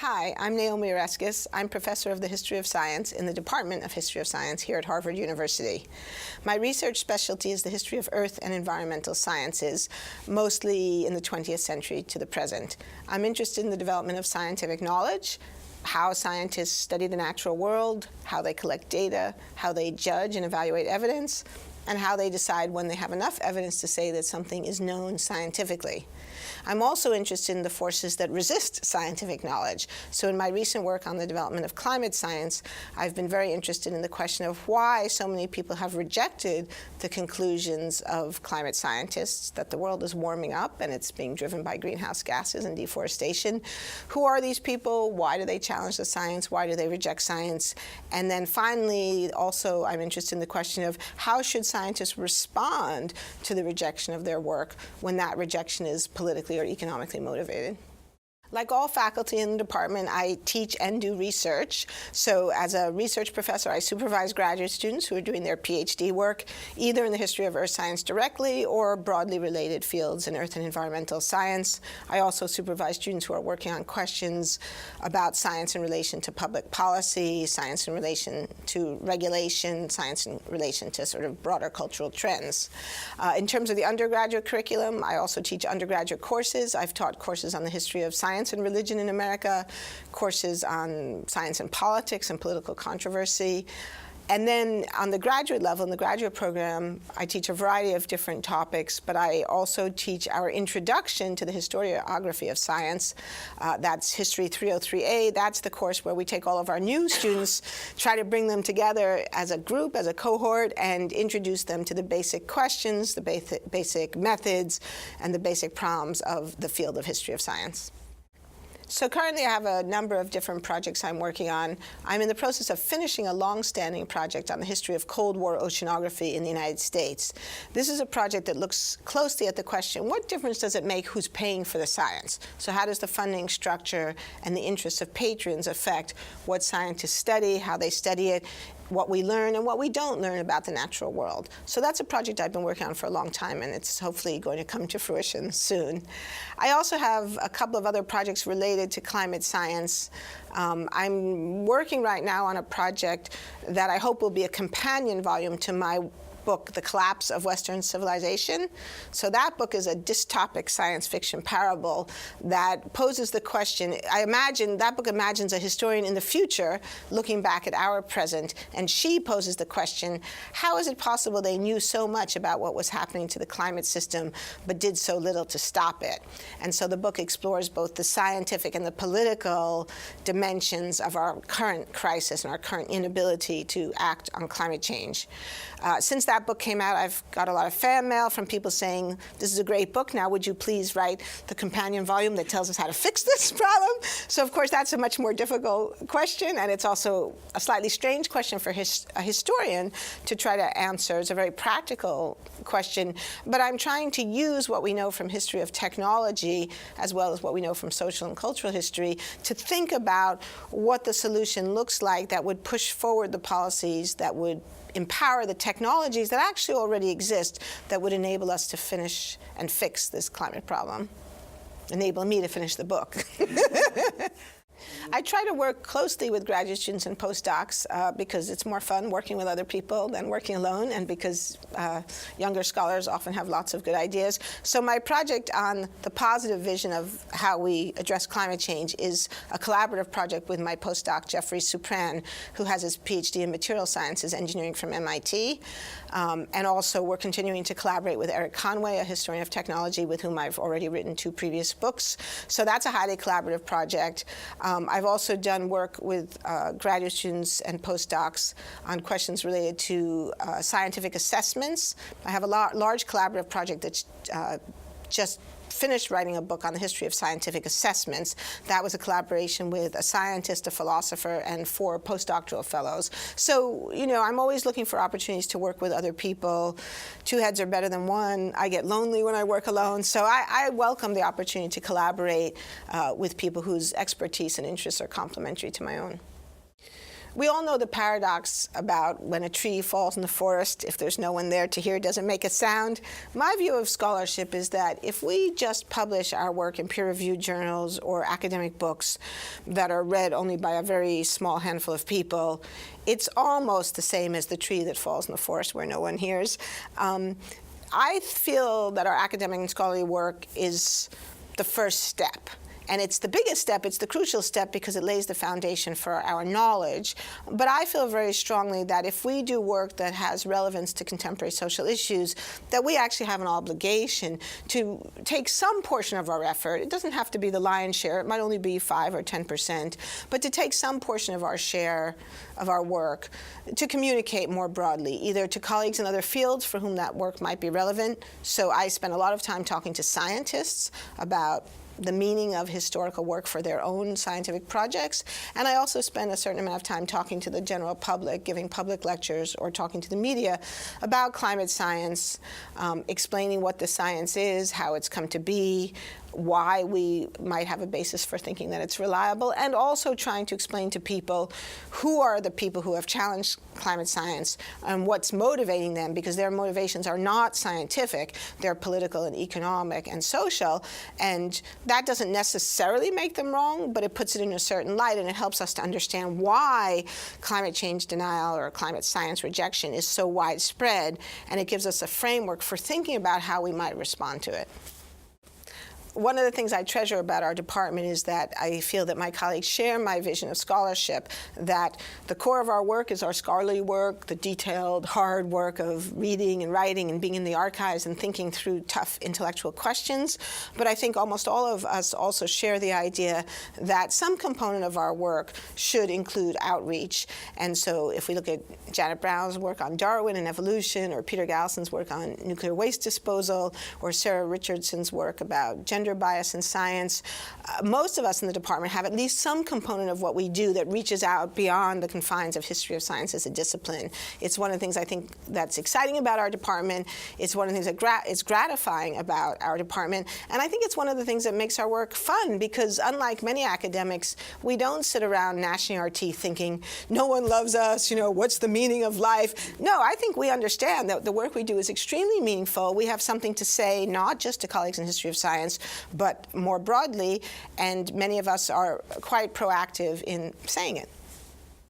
Hi, I'm Naomi Oreskes. I'm professor of the history of science in the Department of History of Science here at Harvard University. My research specialty is the history of earth and environmental sciences, mostly in the 20th century to the present. I'm interested in the development of scientific knowledge, how scientists study the natural world, how they collect data, how they judge and evaluate evidence, and how they decide when they have enough evidence to say that something is known scientifically. I'm also interested in the forces that resist scientific knowledge. So in my recent work on the development of climate science, I've been very interested in the question of why so many people have rejected the conclusions of climate scientists, that the world is warming up and it's being driven by greenhouse gases and deforestation. Who are these people? Why do they challenge the science? Why do they reject science? And then finally, also, I'm interested in the question of how should scientists respond to the rejection of their work when that rejection is politically or economically motivated. Like all faculty in the department, I teach and do research. So as a research professor, I supervise graduate students who are doing their PhD work, either in the history of earth science directly or broadly related fields in earth and environmental science. I also supervise students who are working on questions about science in relation to public policy, science in relation to regulation, science in relation to sort of broader cultural trends. In terms of the undergraduate curriculum, I also teach undergraduate courses. I've taught courses on the history of science and religion in America, courses on science and politics and political controversy. And then on the graduate level, in the graduate program, I teach a variety of different topics, but I also teach our introduction to the historiography of science. That's History 303A. That's the course where we take all of our new students, try to bring them together as a group, as a cohort, and introduce them to the basic questions, the basic methods, and the basic problems of the field of history of science. So currently I have a number of different projects I'm working on. I'm in the process of finishing a long-standing project on the history of Cold War oceanography in the United States. This is a project that looks closely at the question, what difference does it make who's paying for the science? So how does the funding structure and the interests of patrons affect what scientists study, how they study it, what we learn and what we don't learn about the natural world. So that's a project I've been working on for a long time, and it's hopefully going to come to fruition soon. I also have a couple of other projects related to climate science. I'm working right now on a project that I hope will be a companion volume to my book, The Collapse of Western Civilization. So that book is a dystopic science fiction parable that poses the question, that book imagines a historian in the future looking back at our present, and she poses the question, how is it possible they knew so much about what was happening to the climate system but did so little to stop it? And so the book explores both the scientific and the political dimensions of our current crisis and our current inability to act on climate change. Since that book came out, I've got a lot of fan mail from people saying, this is a great book, now would you please write the companion volume that tells us how to fix this problem? So of course that's a much more difficult question, and it's also a slightly strange question for a historian to try to answer. It's a very practical question, but I'm trying to use what we know from history of technology, as well as what we know from social and cultural history, to think about what the solution looks like that would push forward the policies that would empower the technologies that actually already exist that would enable us to finish and fix this climate problem. Enable me to finish the book. I try to work closely with graduate students and postdocs because it's more fun working with other people than working alone, and because younger scholars often have lots of good ideas. So my project on the positive vision of how we address climate change is a collaborative project with my postdoc, Jeffrey Supran, who has his PhD in material sciences engineering from MIT. And also we're continuing to collaborate with Eric Conway, a historian of technology with whom I've already written 2 previous books. So that's a highly collaborative project. I've also done work with graduate students and postdocs on questions related to scientific assessments. I have a large collaborative project that's just finished writing a book on the history of scientific assessments. That was a collaboration with a scientist, a philosopher, and 4 postdoctoral fellows. So, you know, I'm always looking for opportunities to work with other people. 2 heads are better than 1. I get lonely when I work alone. So I welcome the opportunity to collaborate with people whose expertise and interests are complementary to my own. We all know the paradox about when a tree falls in the forest, if there's no one there to hear, it doesn't make a sound. My view of scholarship is that if we just publish our work in peer-reviewed journals or academic books that are read only by a very small handful of people, it's almost the same as the tree that falls in the forest where no one hears. I feel that our academic and scholarly work is the first step. And it's the biggest step, it's the crucial step because it lays the foundation for our knowledge. But I feel very strongly that if we do work that has relevance to contemporary social issues, that we actually have an obligation to take some portion of our effort. It doesn't have to be the lion's share, it might only be 5 or 10%, but to take some portion of our share of our work to communicate more broadly, either to colleagues in other fields for whom that work might be relevant. So I spend a lot of time talking to scientists about the meaning of historical work for their own scientific projects. And I also spend a certain amount of time talking to the general public, giving public lectures or talking to the media about climate science, explaining what the science is, how it's come to be, why we might have a basis for thinking that it's reliable, and also trying to explain to people who are the people who have challenged climate science and what's motivating them, because their motivations are not scientific, they're political and economic and social, and that doesn't necessarily make them wrong, but it puts it in a certain light, and it helps us to understand why climate change denial or climate science rejection is so widespread, and it gives us a framework for thinking about how we might respond to it. One of the things I treasure about our department is that I feel that my colleagues share my vision of scholarship, that the core of our work is our scholarly work, the detailed, hard work of reading and writing and being in the archives and thinking through tough intellectual questions. But I think almost all of us also share the idea that some component of our work should include outreach. And so if we look at Janet Brown's work on Darwin and evolution, or Peter Gallison's work on nuclear waste disposal, or Sarah Richardson's work about gender bias in science, most of us in the department have at least some component of what we do that reaches out beyond the confines of history of science as a discipline. It's one of the things I think that's exciting about our department. It's one of the things that is gratifying about our department. And I think it's one of the things that makes our work fun, because unlike many academics, we don't sit around gnashing our teeth thinking, no one loves us, what's the meaning of life? No, I think we understand that the work we do is extremely meaningful. We have something to say, not just to colleagues in history of science, but more broadly, and many of us are quite proactive in saying it.